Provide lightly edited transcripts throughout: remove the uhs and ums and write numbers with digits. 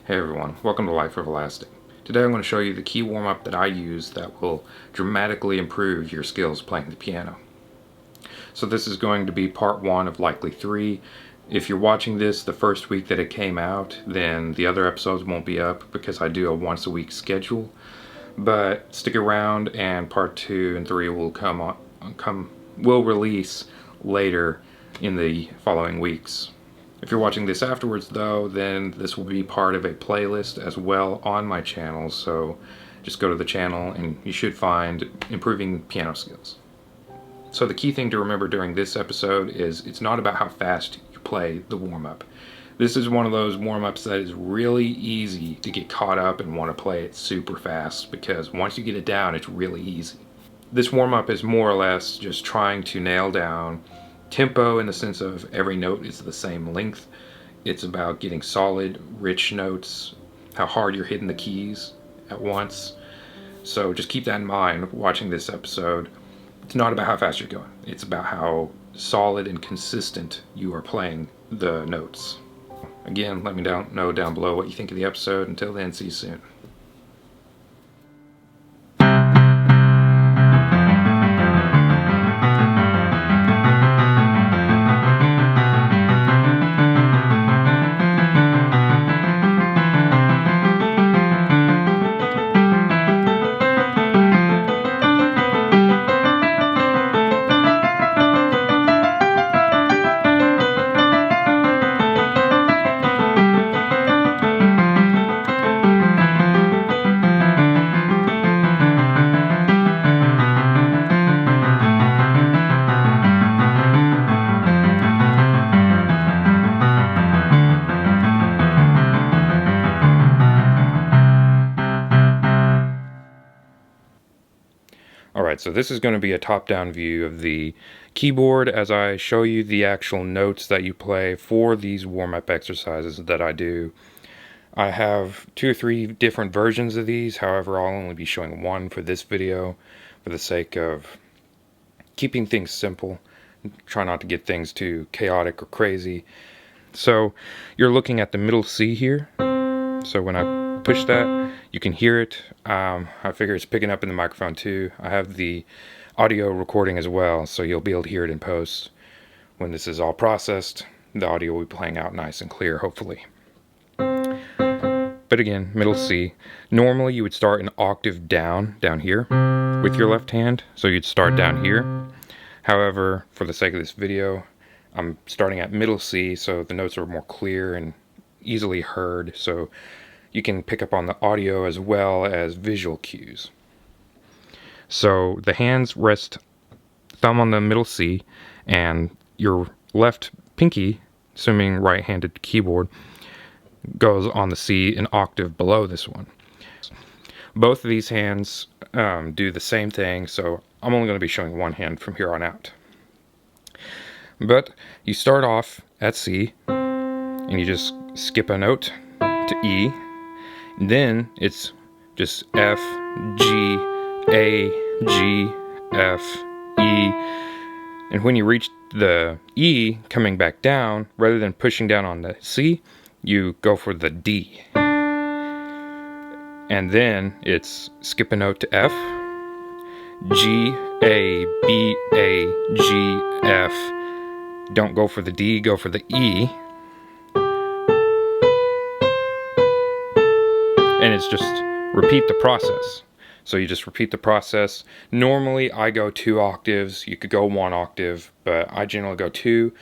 Hey everyone, welcome to Life Everlasting. Today I'm going to show you the key warm-up that I use that will dramatically improve your skills playing the piano. So this is going to be part one of likely three. If you're watching this the first week that it came out, then the other episodes won't be up because I do a once a week schedule. But stick around and part two and three will will release later in the following weeks. If you're watching this afterwards though, then this will be part of a playlist as well on my channel, so just go to the channel and you should find Improving Piano Skills. So the key thing to remember during this episode is it's not about how fast you play the warm-up. This is one of those warm-ups that is really easy to get caught up and want to play it super fast, because once you get it down, it's really easy. This warm-up is more or less just trying to nail down tempo in the sense of every note is the same length. It's about getting solid, rich notes, how hard you're hitting the keys at once. So just keep that in mind watching this episode. It's not about how fast you're going. It's about how solid and consistent you are playing the notes. Again, let me know down below what you think of the episode. Until then, see you soon. Alright, so this is going to be a top-down view of the keyboard as I show you the actual notes that you play for these warm-up exercises that I do. I have 2 or 3 different versions of these, however I'll only be showing one for this video for the sake of keeping things simple. Try not to get things too chaotic or crazy. So you're looking at the middle C here. So when I push that, you can hear it. I figure it's picking up in the microphone too. I have the audio recording as well, so you'll be able to hear it in post. When this is all processed, the audio will be playing out nice and clear, hopefully. But again, middle C. Normally you would start an octave down here with your left hand, so you'd start down here. However, for the sake of this video, I'm starting at middle C, so the notes are more clear and easily heard, so you can pick up on the audio as well as visual cues. So the hands rest, thumb on the middle C, and your left pinky, assuming right-handed keyboard, goes on the C an octave below this one. Both of these hands do the same thing, so I'm only going to be showing one hand from here on out. But you start off at C, and you just skip a note to E. And then it's just F, G, A, G, F, E. And when you reach the E coming back down, rather than pushing down on the C, you go for the D. And then it's skip a note to F, G, A, B, A, G, F. Don't go for the D, go for the E. And it's just repeat the process. So you just repeat the process. Normally I go 2 octaves. You could go 1 octave, but I generally go 2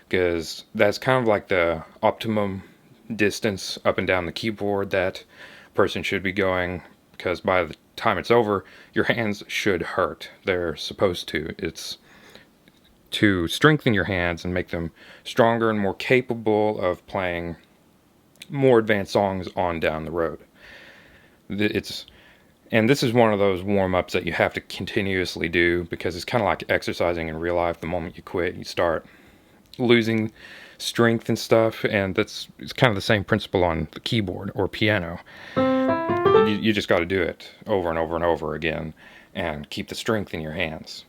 because that's kind of like the optimum distance up and down the keyboard that a person should be going, because by the time it's over, your hands should hurt. They're supposed to. It's to strengthen your hands and make them stronger and more capable of playing more advanced songs on down the road. And this is one of those warm-ups that you have to continuously do, because it's kind of like exercising in real life. The moment you quit, you start losing strength and stuff, and it's kind of the same principle on the keyboard or piano. You just got to do it over and over and over again and keep the strength in your hands.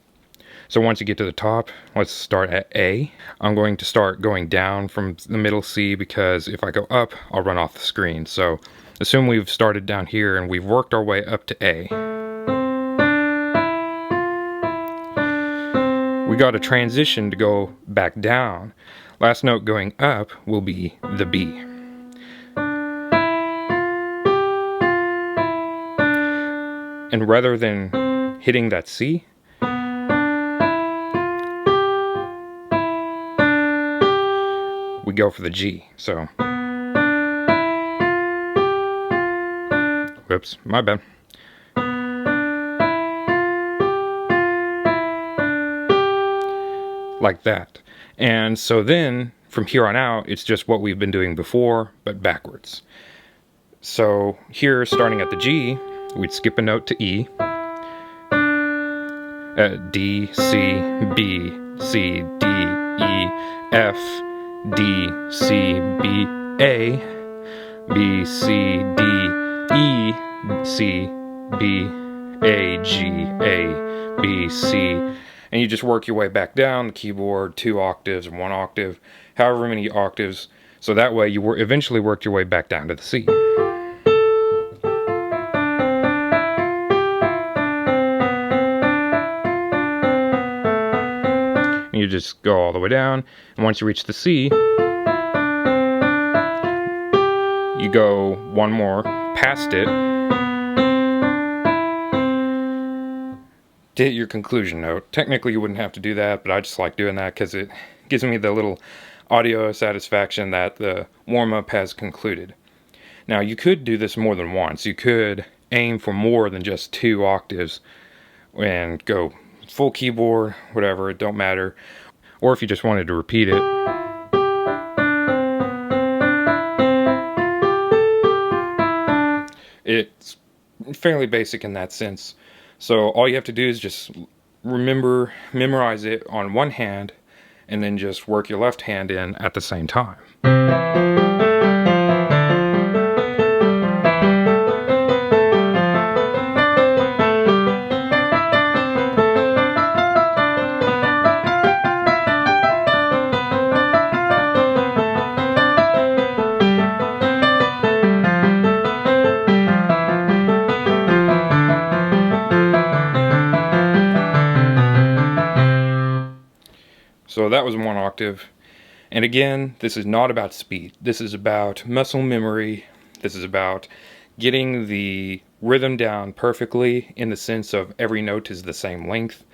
So once you get to the top, let's start at A. I'm going to start going down from the middle C because if I go up, I'll run off the screen. So assume we've started down here and we've worked our way up to A. We got a transition to go back down. Last note going up will be the B. And rather than hitting that C, we go for the G. So, whoops, my bad. Like that. And so then, from here on out, it's just what we've been doing before, but backwards. So here, starting at the G, we'd skip a note to E. D, C, B, C, D, E, F, D, C, B, A, B, C, D, E, C, B, A, G, A, B, C, and you just work your way back down the keyboard, 2 octaves, 1 octave, however many octaves, so that way you eventually work your way back down to the C. And you just go all the way down, and once you reach the C, you go one more past it to hit your conclusion note. Technically you wouldn't have to do that, but I just like doing that because it gives me the little audio satisfaction that the warm-up has concluded. Now you could do this more than once. You could aim for more than just 2 octaves and go full keyboard, whatever, it don't matter. Or if you just wanted to repeat it, it's fairly basic in that sense. So all you have to do is just memorize it on one hand, and then just work your left hand in at the same time. So that was 1 octave. And again, this is not about speed. This is about muscle memory. This is about getting the rhythm down perfectly in the sense of every note is the same length.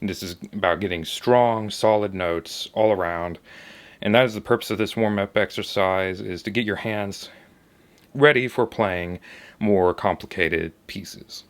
This is about getting strong, solid notes all around. And that is the purpose of this warm-up exercise, is to get your hands ready for playing more complicated pieces.